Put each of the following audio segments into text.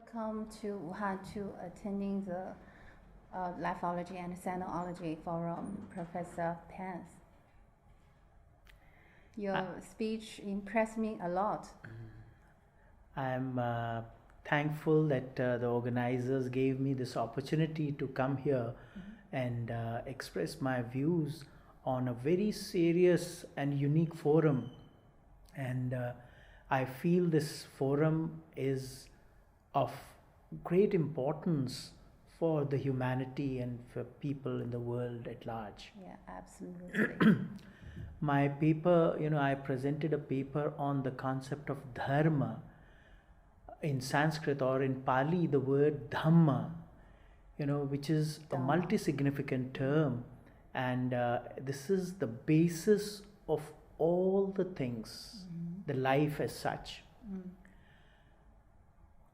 welcome to Wuhan to attending the Lifeology and Sinology Forum, Professor Panth. Your speech impressed me a lot. I'm thankful that the organizers gave me this opportunity to come here and express my views on a very serious and unique forum. And I feel this forum is of great importance for the humanity and for people in the world at large. Yeah, absolutely. My paper, I presented a paper on the concept of dharma. In Sanskrit or in Pali, the word dhamma, which is a multi-significant term, and this is the basis of all the things, the life as such.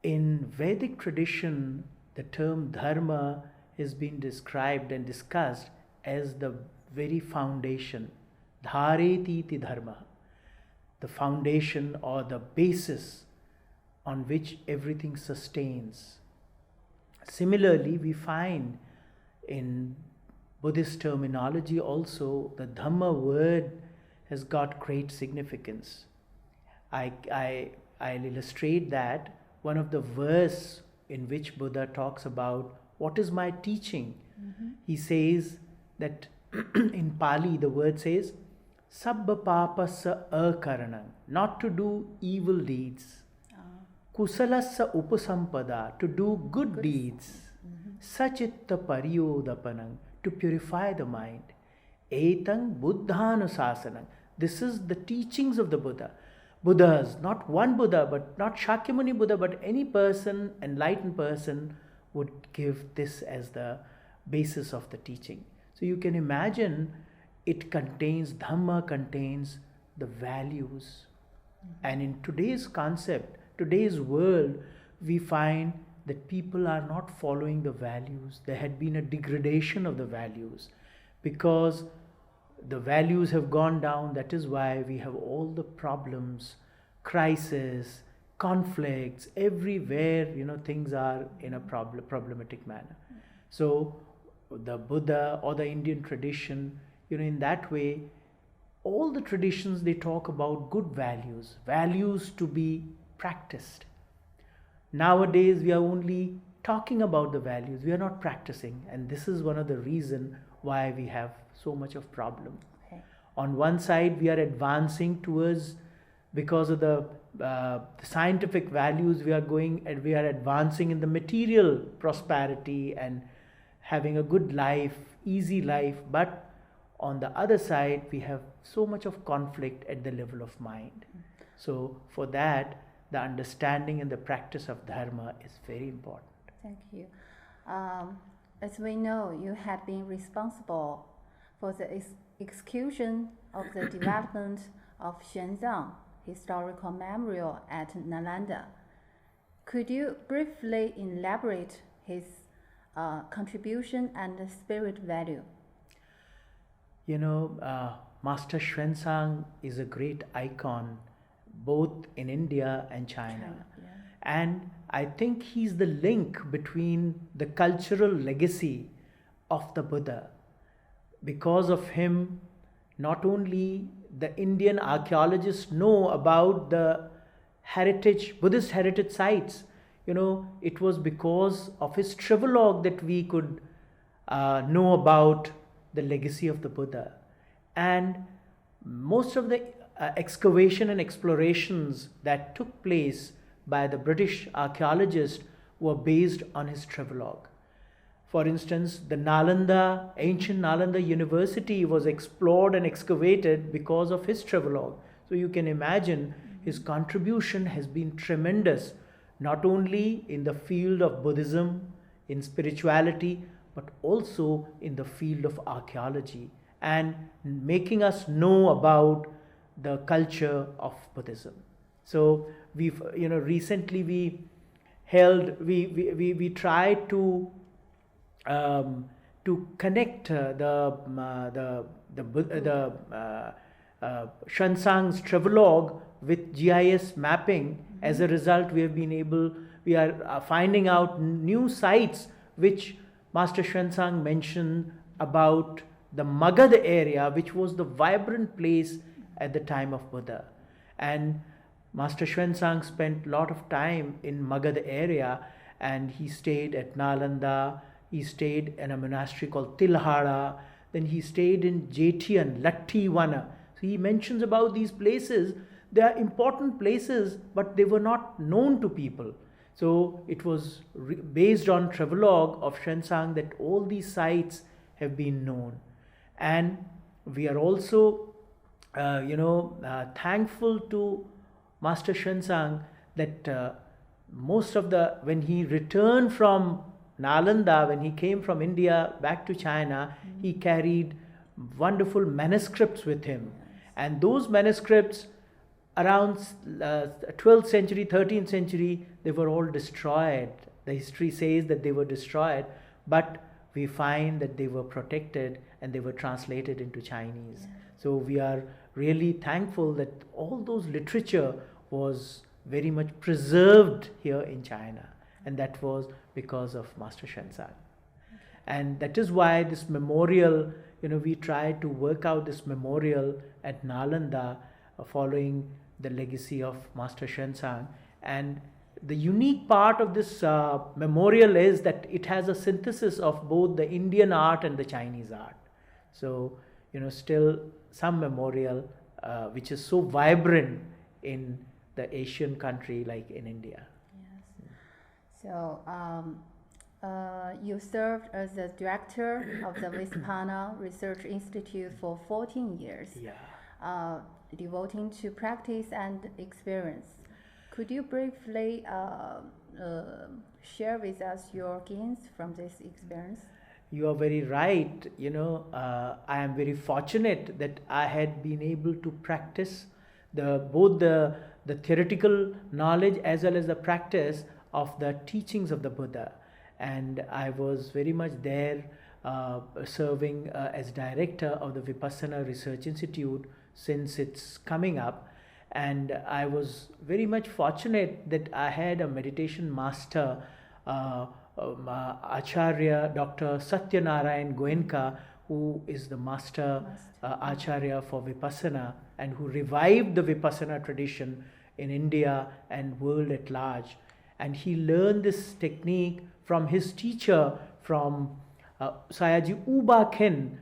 In Vedic tradition, the term dharma has been described and discussed as the very foundation, dhareti iti dharma, the foundation or the basis on which everything sustains. Similarly, we find in Buddhist terminology also the Dhamma word has got great significance. I'll illustrate that. One of the verse in which Buddha talks about what is my teaching. He says that in Pali the word says sabba papasa akaranam, not to do evil deeds. Kusalasa upasampada, to do good deeds. Sachitta pariyodapanam, to purify the mind. Etang buddhanusasanam, this is the teachings of the Buddha. Buddhas, not one Buddha, but not Shakyamuni Buddha, but any person, enlightened person would give this as the basis of the teaching. So you can imagine it contains, Dhamma contains the values. And in today's concept, today's world, we find that people are not following the values. There had been a degradation of the values because the values have gone down. That is why we have all the problems, crisis, conflicts, everywhere, things are in a problematic manner. So the Buddha or the Indian tradition, in that way, all the traditions, they talk about good values to be practiced. Nowadays, we are only talking about the values, we are not practicing, and this is one of the reasons why we have so much of problem. Okay. On one side, we are advancing towards, because of the scientific values, we are advancing in the material prosperity and having a good life, easy life, but on the other side, we have so much of conflict at the level of mind. So for that, the understanding and the practice of dharma is very important. Thank you. As we know, you have been responsible for the execution of the development of Xuanzang Historical Memorial at Nalanda. Could you briefly elaborate his contribution and spirit value? Master Xuanzang is a great icon both in India and China. Yeah. And I think he's the link between the cultural legacy of the Buddha. Because of him, not only the Indian archaeologists know about the Buddhist heritage sites. It was because of his travelogue that we could know about the legacy of the Buddha. And most of the excavation and explorations that took place by the British archaeologists were based on his travelogue. For instance, the ancient Nalanda University was explored and excavated because of his travelogue. So you can imagine his contribution has been tremendous, not only in the field of Buddhism, in spirituality, but also in the field of archaeology and making us know about the culture of Buddhism. So we've, recently we tried to connect the Xuanzang's travelogue with GIS mapping. As a result, we have been able we are finding out new sites which Master Xuanzang mentioned about the Magad area, which was the vibrant place at the time of Buddha. And Master Xuanzang spent a lot of time in Magad area, and he stayed at Nalanda, he stayed in a monastery called Tilhara, then he stayed in Jetian, Lattivana. So he mentions about these places. They are important places, but they were not known to people. So it was based on travelogue of Xuanzang that all these sites have been known. And we are also, thankful to Master Xuanzang that most of when he returned from Nalanda, when he came from India back to China, he carried wonderful manuscripts with him. And those manuscripts around 12th century, 13th century, they were all destroyed. The history says that they were destroyed, but we find that they were protected and they were translated into Chinese. So we are really thankful that all those literature was very much preserved here in China, and that was because of Master Xuanzang. And that is why this memorial, we tried to work out this memorial at Nalanda following the legacy of Master Xuanzang. And the unique part of this memorial is that it has a synthesis of both the Indian art and the Chinese art. So, still some memorial which is so vibrant in the Asian country like in India. Yes. So, you served as the director of the Vispana Research Institute for 14 years, devoting to practice and experience. Could you briefly share with us your gains from this experience? You are very right. I am very fortunate that I had been able to practice both the theoretical knowledge as well as the practice of the teachings of the Buddha. And I was very much there serving as director of the Vipassana Research Institute since its coming up. And I was very much fortunate that I had a meditation master, Acharya Dr. Satyanarayan Goenka, who is the master Acharya for Vipassana and who revived the Vipassana tradition in India and world at large. And he learned this technique from his teacher, from Sayaji Uba Khen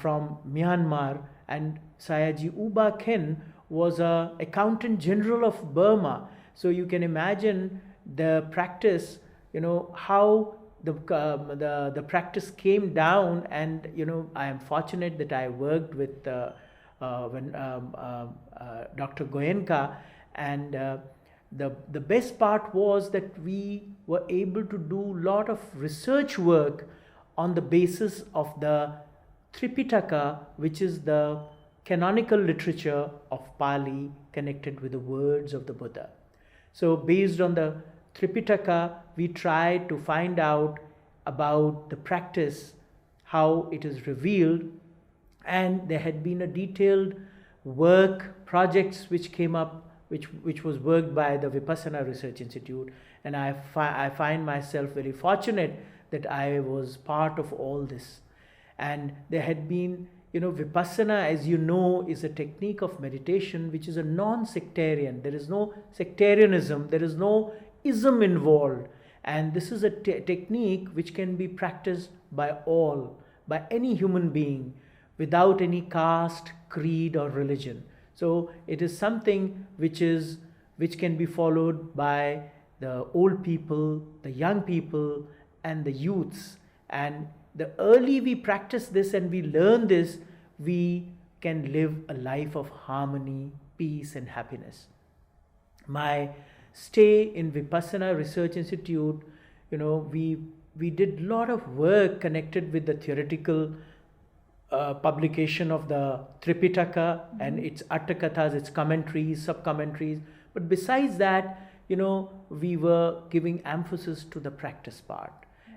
from Myanmar. And Sayaji Uba Khen was an accountant general of Burma. So you can imagine the practice, how the practice came down. And I am fortunate that I worked with Dr. Goenka, and the best part was that we were able to do a lot of research work on the basis of the Tripitaka, which is the canonical literature of Pali connected with the words of the Buddha. So based on the Tripitaka, we tried to find out about the practice, how it is revealed, and there had been a detailed work, projects which came up, which was worked by the Vipassana Research Institute. And I find myself very fortunate that I was part of all this. And there had been, Vipassana, as you know, is a technique of meditation which is a non-sectarian. There is no sectarianism, there is no ism involved. And this is a technique which can be practiced by all, by any human being, without any caste, creed or religion. So it is something which can be followed by the old people, the young people and the youths. And the early we practice this and we learn this, we can live a life of harmony, peace and happiness. My stay in Vipassana Research Institute, we did a lot of work connected with the theoretical publication of the Tripitaka and its Attakathas, its commentaries, sub-commentaries. But besides that, we were giving emphasis to the practice part.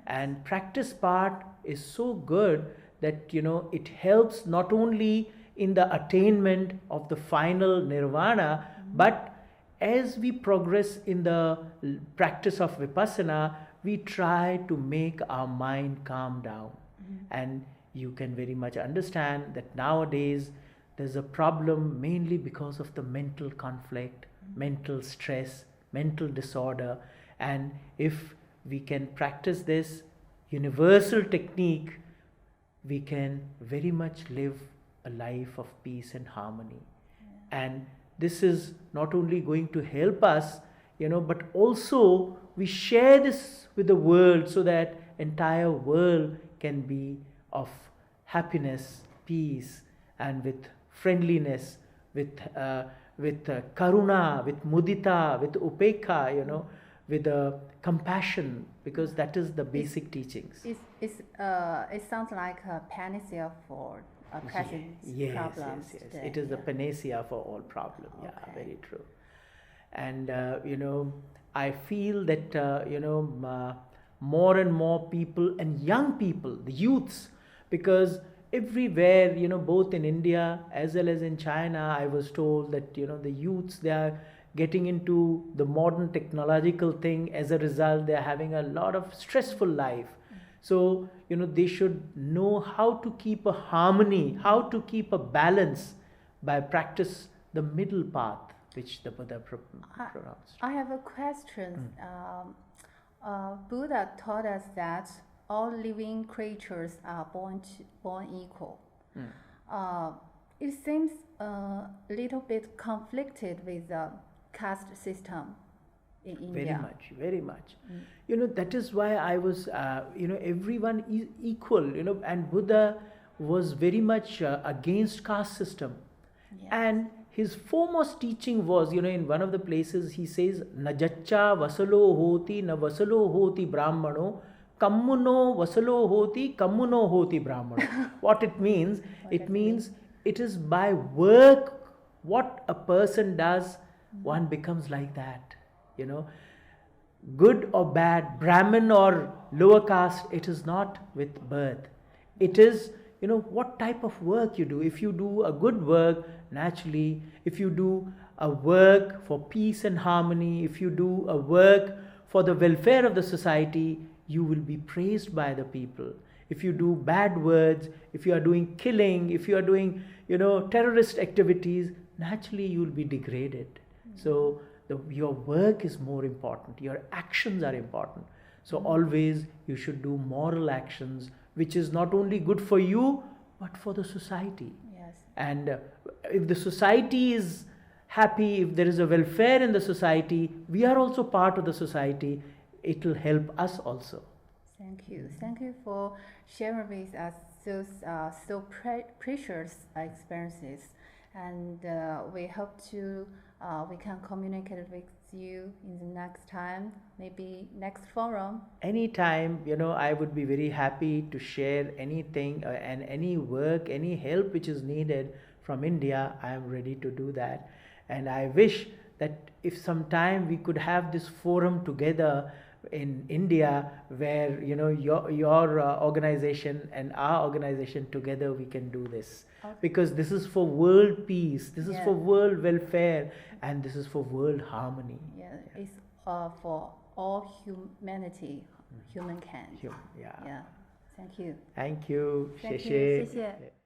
And practice part is so good that, it helps not only in the attainment of the final nirvana, but as we progress in the practice of Vipassana, we try to make our mind calm down. And you can very much understand that nowadays there's a problem mainly because of the mental conflict, mental stress, mental disorder. And if we can practice this universal technique, we can very much live a life of peace and harmony. And this is not only going to help us, but also we share this with the world so that entire world can be of happiness, peace, and with friendliness, with karuna, with mudita, with upekha, with compassion, because that is the basic teachings. It sounds like a panacea for present problems. Yes. It is the panacea for all problems. Yeah, very true. And I feel that more and more people and young people, the youths, because everywhere, both in India as well as in China, I was told that the youths, they are getting into the modern technological thing. As a result, they are having a lot of stressful life. So they should know how to keep a harmony, how to keep a balance by practice the middle path which the Buddha pronounced. I have a question. Buddha taught us that all living creatures are born equal. It seems a little bit conflicted with the caste system in India. Very much. That is why I was, everyone is equal, and Buddha was very much against caste system. Yes. And his foremost teaching was, in one of the places he says, Najacha vasalo hoti na vasalo hoti brahmano, kammuno vasalo hoti, kammuno hoti brahmano. What it means? It means it is by work, what a person does, one becomes like that. Good or bad, Brahmin or lower caste, it is not with birth. It is, what type of work you do. If you do a good work, naturally, if you do a work for peace and harmony, if you do a work for the welfare of the society, you will be praised by the people. If you do bad words, if you are doing killing, if you are doing, terrorist activities, naturally you will be degraded. So your work is more important, your actions are important. So always you should do moral actions, which is not only good for you, but for the society. Yes. And if the society is happy, if there is a welfare in the society, we are also part of the society, it will help us also. Thank you. Thank you for sharing with us those so precious experiences. And we hope we can communicate with you in the next time, maybe next forum. Anytime, I would be very happy to share anything and any work, any help which is needed from India. I am ready to do that. And I wish that if sometime we could have this forum together in India, where your organization and our organization together, we can do this. Okay. Because this is for world peace, this is for world welfare, and this is for world harmony. Yeah, it's for all humanity, humankind. Yeah. Yeah. Thank you. Thank you. Thank you. 谢谢。谢谢。